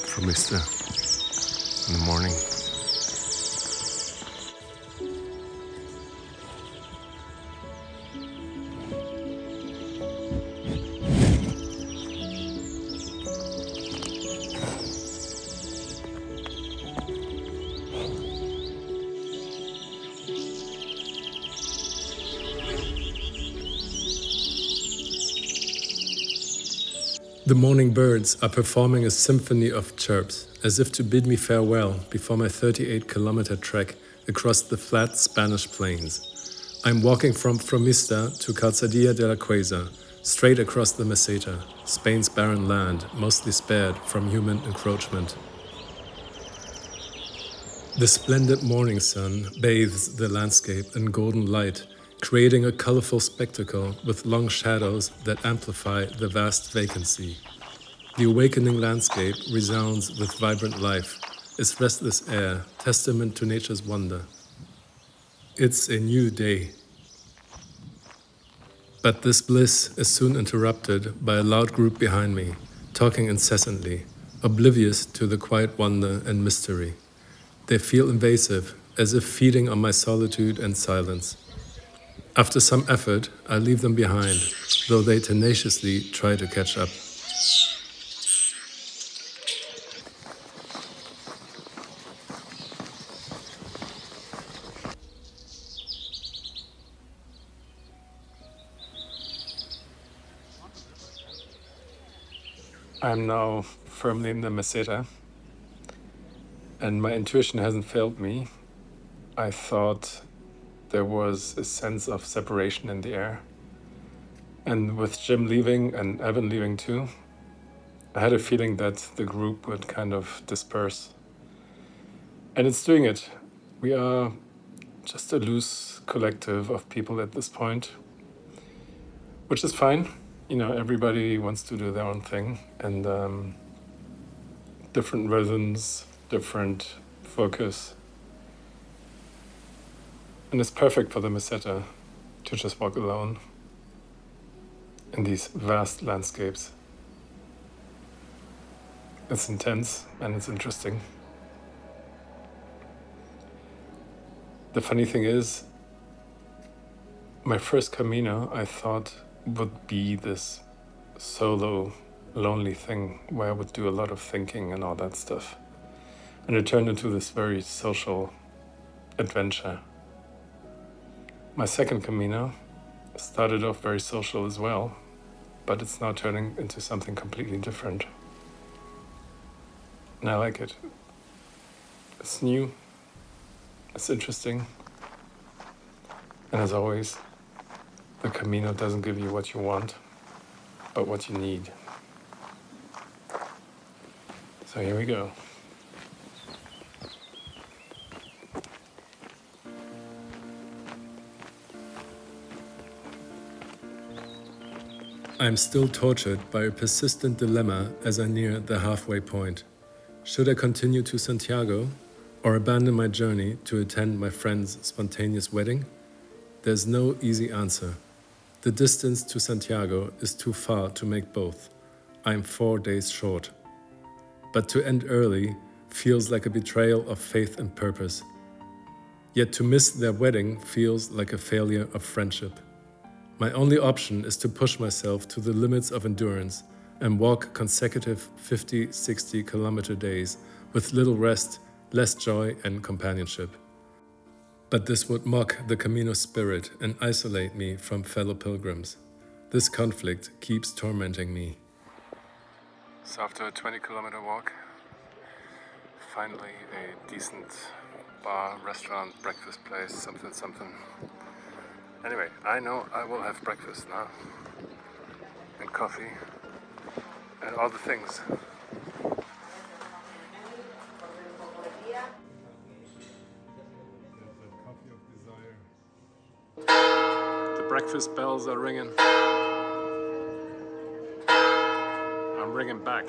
from Meseta in the morning. The morning birds are performing a symphony of chirps, as if to bid me farewell before my 38-kilometer trek across the flat Spanish plains. I'm walking from Meseta to Calzadilla de la Cueza, straight across the Meseta, Spain's barren land, mostly spared from human encroachment. The splendid morning sun bathes the landscape in golden light, creating a colorful spectacle with long shadows that amplify the vast vacancy. The awakening landscape resounds with vibrant life, its restless air, testament to nature's wonder. It's a new day. But this bliss is soon interrupted by a loud group behind me, talking incessantly, oblivious to the quiet wonder and mystery. They feel invasive, as if feeding on my solitude and silence. After some effort, I leave them behind, though they tenaciously try to catch up. I'm now firmly in the Meseta, and my intuition hasn't failed me. I thought there was a sense of separation in the air. And with Jim leaving and Evan leaving too, I had a feeling that the group would kind of disperse. And it's doing it. We are just a loose collective of people at this point, which is fine. You know, everybody wants to do their own thing, and different rhythms, different focus. And it's perfect for the Meseta to just walk alone in these vast landscapes. It's intense and it's interesting. The funny thing is, my first Camino, I thought, would be this solo, lonely thing where I would do a lot of thinking and all that stuff. And it turned into this very social adventure. My second Camino started off very social as well, but it's now turning into something completely different. And I like it. It's new, it's interesting, and as always, the Camino doesn't give you what you want, but what you need. So here we go. I'm still tortured by a persistent dilemma as I near the halfway point. Should I continue to Santiago or abandon my journey to attend my friend's spontaneous wedding? There's no easy answer. The distance to Santiago is too far to make both. I'm 4 days short. But to end early feels like a betrayal of faith and purpose. Yet to miss their wedding feels like a failure of friendship. My only option is to push myself to the limits of endurance and walk consecutive 50-60 kilometer days with little rest, less joy and companionship. But this would mock the Camino spirit and isolate me from fellow pilgrims. This conflict keeps tormenting me. So after a 20-kilometer walk, finally a decent bar, restaurant, breakfast place, something. Anyway, I know I will have breakfast now, and coffee, and all the things. The breakfast bells are ringing. I'm ringing back.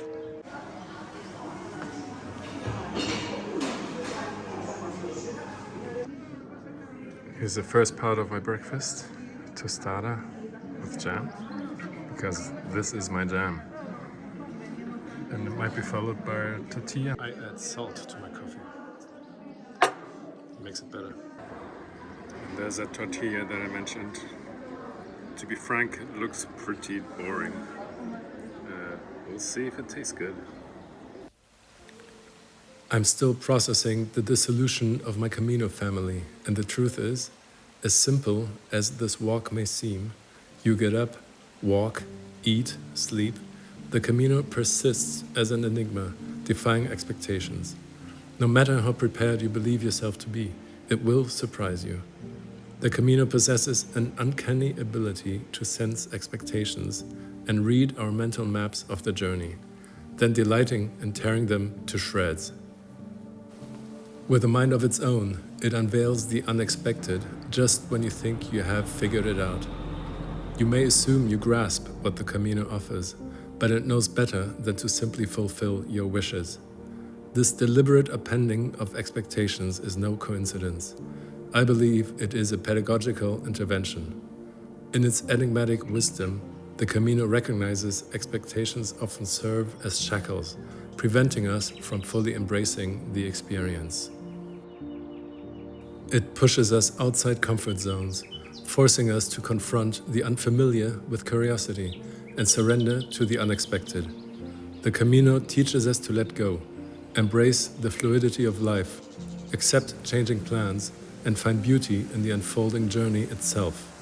Here's the first part of my breakfast, tostada with jam, because this is my jam. And it might be followed by a tortilla. I add salt to my coffee. It makes it better. And there's a tortilla that I mentioned. To be frank, it looks pretty boring. We'll see if it tastes good. I'm still processing the dissolution of my Camino family, and the truth is, as simple as this walk may seem, you get up, walk, eat, sleep, the Camino persists as an enigma, defying expectations. No matter how prepared you believe yourself to be, it will surprise you. The Camino possesses an uncanny ability to sense expectations and read our mental maps of the journey, then delighting in tearing them to shreds. With a mind of its own, it unveils the unexpected just when you think you have figured it out. You may assume you grasp what the Camino offers, but it knows better than to simply fulfill your wishes. This deliberate appending of expectations is no coincidence. I believe it is a pedagogical intervention. In its enigmatic wisdom, the Camino recognizes expectations often serve as shackles, preventing us from fully embracing the experience. It pushes us outside comfort zones, forcing us to confront the unfamiliar with curiosity and surrender to the unexpected. The Camino teaches us to let go, embrace the fluidity of life, accept changing plans, and find beauty in the unfolding journey itself.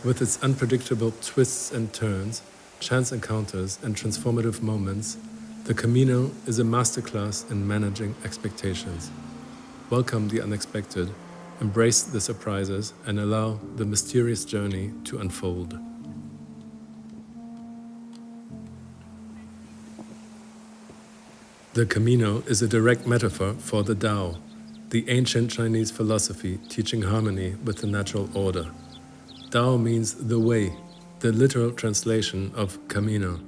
With its unpredictable twists and turns, chance encounters, and transformative moments, the Camino is a masterclass in managing expectations. Welcome the unexpected, embrace the surprises, and allow the mysterious journey to unfold. The Camino is a direct metaphor for the Tao, the ancient Chinese philosophy teaching harmony with the natural order. Tao means the way, the literal translation of Camino.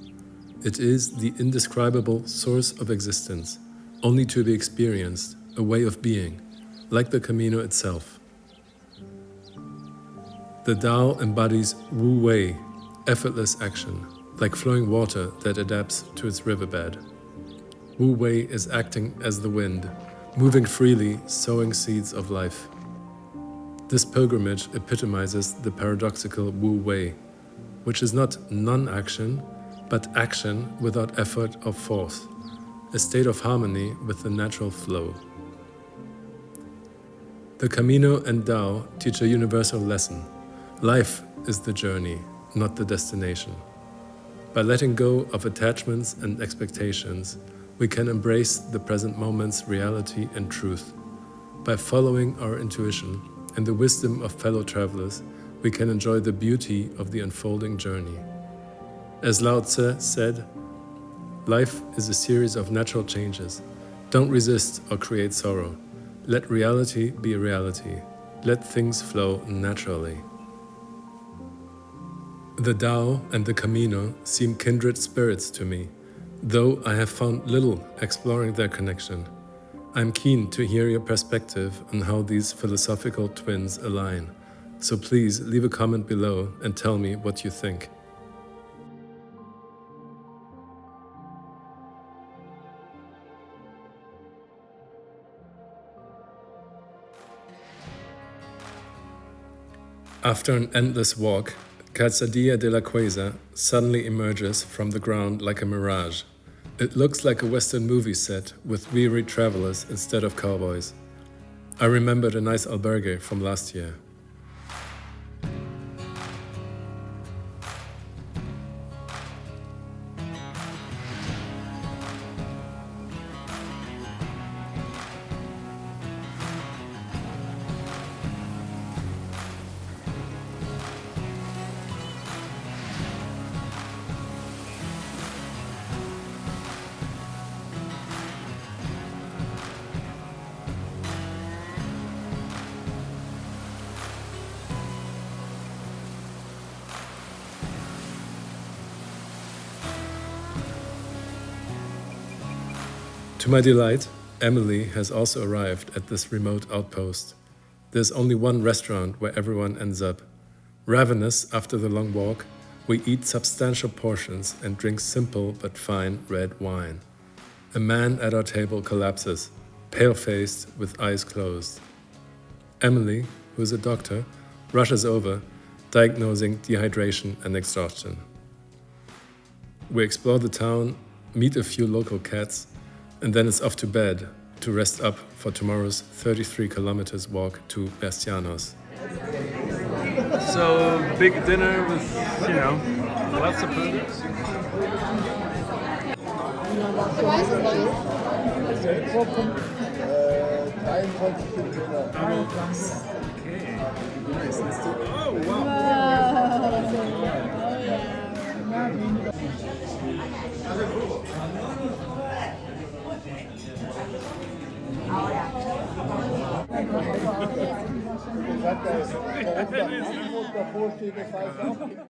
It is the indescribable source of existence, only to be experienced, a way of being, like the Camino itself. The Tao embodies Wu Wei, effortless action, like flowing water that adapts to its riverbed. Wu Wei is acting as the wind, moving freely, sowing seeds of life. This pilgrimage epitomizes the paradoxical Wu Wei, which is not non-action, but action without effort or force, a state of harmony with the natural flow. The Camino and Tao teach a universal lesson. Life is the journey, not the destination. By letting go of attachments and expectations, we can embrace the present moment's reality and truth. By following our intuition and the wisdom of fellow travelers, we can enjoy the beauty of the unfolding journey. As Lao Tzu said, life is a series of natural changes. Don't resist or create sorrow. Let reality be a reality. Let things flow naturally. The Tao and the Camino seem kindred spirits to me, though I have found little exploring their connection. I'm keen to hear your perspective on how these philosophical twins align, so please leave a comment below and tell me what you think. After an endless walk, Calzadilla de la Cueza suddenly emerges from the ground like a mirage. It looks like a Western movie set with weary travelers instead of cowboys. I remembered a nice albergue from last year. To my delight, Emily has also arrived at this remote outpost. There's only one restaurant where everyone ends up. Ravenous after the long walk, We eat substantial portions and drink simple but fine red wine. A man at our table collapses, pale-faced with eyes closed. Emily, who is a doctor, rushes over, diagnosing dehydration and exhaustion. We explore the town, meet a few local cats, and then it's off to bed to rest up for tomorrow's 33 kilometers walk to Bercianos. So, big dinner with, lots of produce. Okay. Nice. Oh, wow. Oh, yeah.